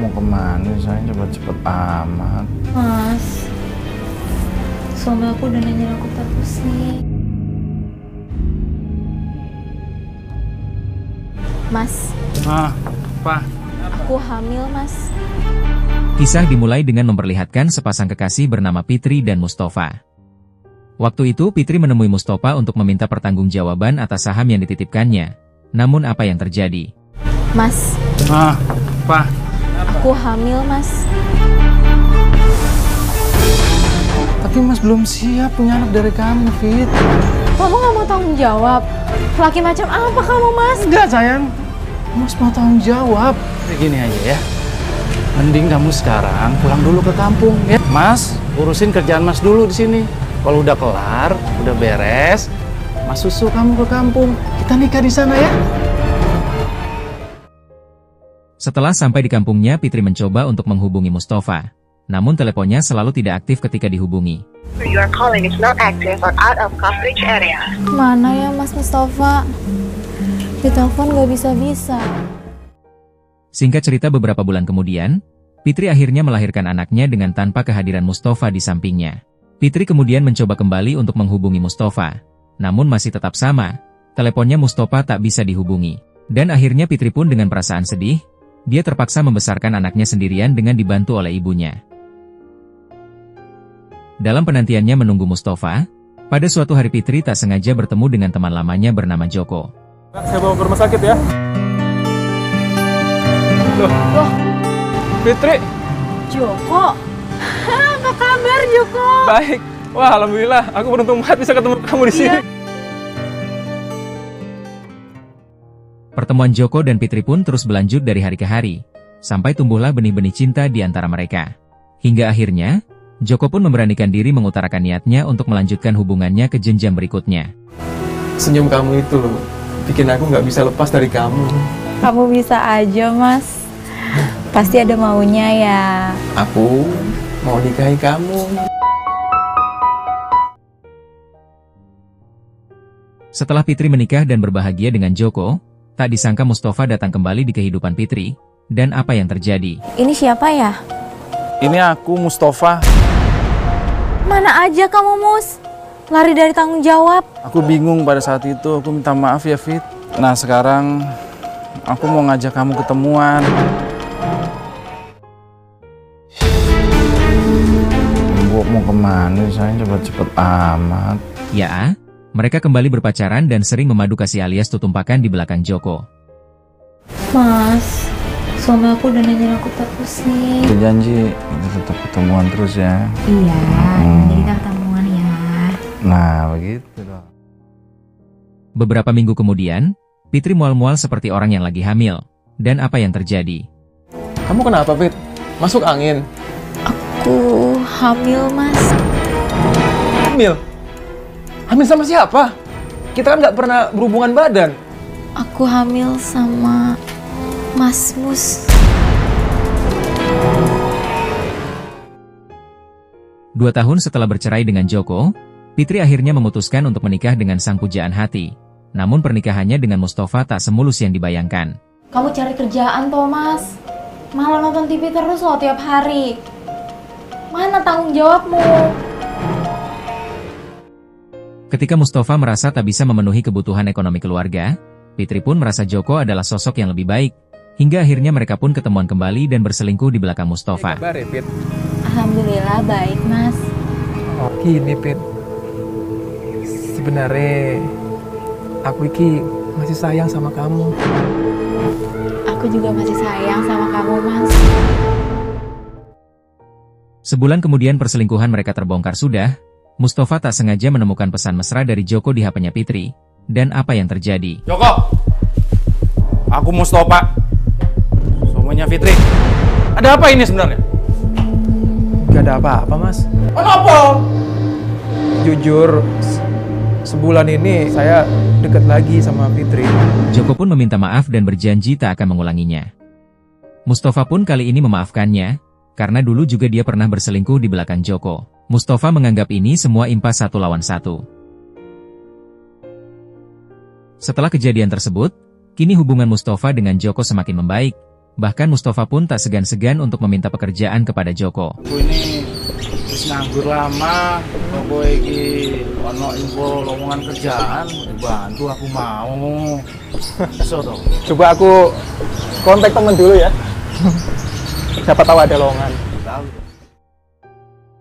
mau kemana? Saya cepet-cepet amat. Mas, suami aku udah nanyain aku terus nih. Mas. Apa? Aku hamil, Mas. Kisah dimulai dengan memperlihatkan sepasang kekasih bernama Fitri dan Mustafa. Waktu itu Fitri menemui Mustafa untuk meminta pertanggungjawaban atas saham yang dititipkannya. Namun apa yang terjadi? Mas. Apa? Aku hamil, Mas. Tapi Mas belum siap punya anak dari kamu, Fit. Kamu gak mau tanggung jawab? Laki macam apa kamu, Mas? Enggak, sayang. Mas mau tanggung jawab. Gini aja ya. Mending kamu sekarang pulang dulu ke kampung ya. Mas, urusin kerjaan Mas dulu di sini. Kalau udah kelar, udah beres, Mas susul kamu ke kampung. Kita nikah di sana ya. Setelah sampai di kampungnya, Fitri mencoba untuk menghubungi Mustafa. Namun teleponnya selalu tidak aktif ketika dihubungi. You are calling is not active or out of coverage area. Mana ya Mas Mustafa? Ditelepon gak bisa-bisa. Singkat cerita beberapa bulan kemudian, Fitri akhirnya melahirkan anaknya dengan tanpa kehadiran Mustafa di sampingnya. Fitri kemudian mencoba kembali untuk menghubungi Mustafa. Namun masih tetap sama, teleponnya Mustafa tak bisa dihubungi. Dan akhirnya Fitri pun dengan perasaan sedih, dia terpaksa membesarkan anaknya sendirian dengan dibantu oleh ibunya. Dalam penantiannya menunggu Mustafa, pada suatu hari Fitri tak sengaja bertemu dengan teman lamanya bernama Joko. Saya bawa ke rumah sakit ya. Loh, Fitri. Joko? Apa kabar, Joko? Baik. Wah, alhamdulillah. Aku beruntung banget bisa ketemu kamu di sini. Pertemuan Joko dan Fitri pun terus berlanjut dari hari ke hari, sampai tumbuhlah benih-benih cinta di antara mereka. Hingga akhirnya, Joko pun memberanikan diri mengutarakan niatnya untuk melanjutkan hubungannya ke jenjang berikutnya. Senyum kamu itu loh, bikin aku nggak bisa lepas dari kamu. Kamu bisa aja, Mas. Pasti ada maunya ya. Aku mau nikahi kamu. Setelah Fitri menikah dan berbahagia dengan Joko, tak disangka Mustafa datang kembali di kehidupan Fitri. Dan apa yang terjadi? Ini siapa ya? Ini aku, Mustafa. Mana aja kamu, Mus? Lari dari tanggung jawab. Aku bingung pada saat itu. Aku minta maaf ya, Fit. Nah, sekarang aku mau ngajak kamu ketemuan. Mau kemana? Saya cepet-cepet amat. Ya, mereka kembali berpacaran dan sering memadu kasih alias tutumpakan di belakang Joko. Mas, suami aku udah nanyain aku terus nih. Kita janji kita tetap ketemuan terus ya. Iya, jadi kita ketemuan ya. Nah, begitu dong. Beberapa minggu kemudian, Fitri mual-mual seperti orang yang lagi hamil. Dan apa yang terjadi? Kamu kenapa, Fit? Masuk angin? Aku hamil, Mas. Hamil? Hamil sama siapa? Kita kan nggak pernah berhubungan badan. Aku hamil sama Mas Mus. 2 tahun setelah bercerai dengan Joko, Fitri akhirnya memutuskan untuk menikah dengan sang pujaan hati. Namun pernikahannya dengan Mustafa tak semulus yang dibayangkan. Kamu cari kerjaan, Thomas. Malah nonton TV terus loh tiap hari. Mana tanggung jawabmu? Ketika Mustafa merasa tak bisa memenuhi kebutuhan ekonomi keluarga, Fitri pun merasa Joko adalah sosok yang lebih baik. Hingga akhirnya mereka pun ketemuan kembali dan berselingkuh di belakang Mustafa. Kabar ya, Fit? Alhamdulillah baik, Mas. Oh, gini, Fit. Sebenarnya aku iki masih sayang sama kamu. Aku juga masih sayang sama kamu, Mas. Sebulan kemudian perselingkuhan mereka terbongkar sudah, Mustafa tak sengaja menemukan pesan mesra dari Joko di HP-nya Fitri. Dan apa yang terjadi? Joko! Aku Mustafa. Suaminya Fitri. Ada apa ini sebenarnya? Gak ada apa-apa, Mas. Kenapa? Jujur, sebulan ini saya deket lagi sama Fitri. Joko pun meminta maaf dan berjanji tak akan mengulanginya. Mustafa pun kali ini memaafkannya, karena dulu juga dia pernah berselingkuh di belakang Joko. Mustafa menganggap ini semua impas 1 lawan 1. Setelah kejadian tersebut, kini hubungan Mustafa dengan Joko semakin membaik. Bahkan Mustafa pun tak segan-segan untuk meminta pekerjaan kepada Joko. Aku ini wis nganggur lama, aku iki ono info lowongan kerjaan, bantu aku mau. Iso toh? Coba aku kontak temen dulu ya. Siapa tahu ada lowongan.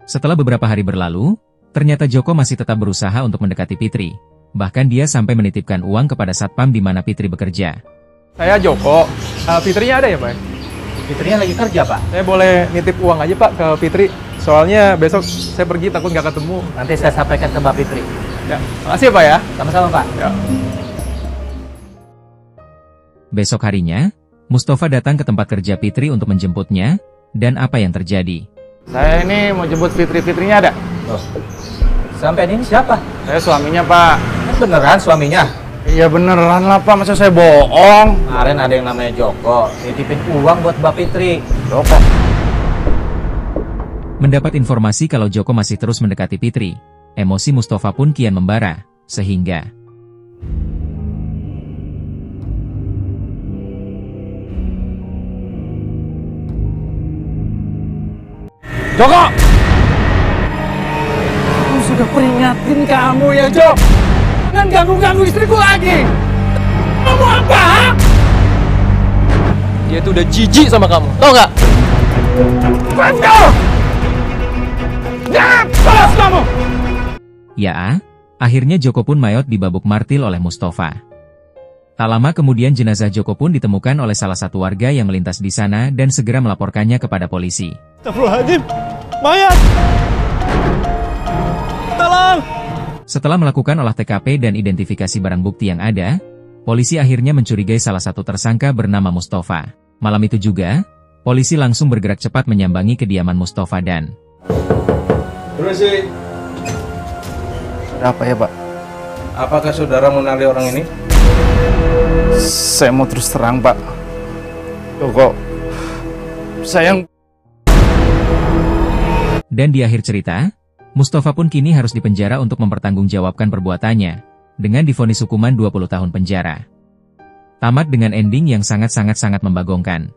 Setelah beberapa hari berlalu, ternyata Joko masih tetap berusaha untuk mendekati Fitri. Bahkan dia sampai menitipkan uang kepada satpam di mana Fitri bekerja. Saya Joko. Fitrinya ada ya, Pak? Fitrinya lagi kerja, Pak. Saya boleh nitip uang aja, Pak, ke Fitri. Soalnya besok saya pergi takut nggak ketemu. Nanti saya sampaikan ke Mbak Fitri. Ya, makasih ya, Pak ya. Sama-sama, Pak. Ya. Besok harinya, Mustafa datang ke tempat kerja Fitri untuk menjemputnya, dan apa yang terjadi? Saya ini mau jemput Fitri. Fitrinya ada? Loh, sampai ini siapa? Saya suaminya, Pak. Beneran suaminya? Iya beneran lah, Pak. Masa saya bohong? Kemarin ada yang namanya Joko, nitipin uang buat Mbak Fitri. Joko. Mendapat informasi kalau Joko masih terus mendekati Fitri, emosi Mustafa pun kian membara, sehingga Joko! Aku sudah peringatin kamu ya, Jok. Jangan ganggu-ganggu istriku lagi. Kamu apa? Dia tuh udah jijik sama kamu. Tahu nggak? Bantu! Ya, balas kamu! ya, akhirnya Joko pun mayat dibabuk martil oleh Mustafa. Tak lama kemudian jenazah Joko pun ditemukan oleh salah satu warga yang melintas di sana dan segera melaporkannya kepada polisi. Astagfirullahaladzim, mayat! Tolong! Setelah melakukan olah TKP dan identifikasi barang bukti yang ada, polisi akhirnya mencurigai salah satu tersangka bernama Mustafa. Malam itu juga, polisi langsung bergerak cepat menyambangi kediaman Mustafa dan Permisi, Ada apa ya, Pak? apakah saudara mengenali orang ini? Saya mau terus terang, Pak. Joko, saya Dan di akhir cerita, Mustafa pun kini harus dipenjara untuk mempertanggungjawabkan perbuatannya, dengan divonis hukuman 20 tahun penjara. Tamat dengan ending yang sangat-sangat membagongkan.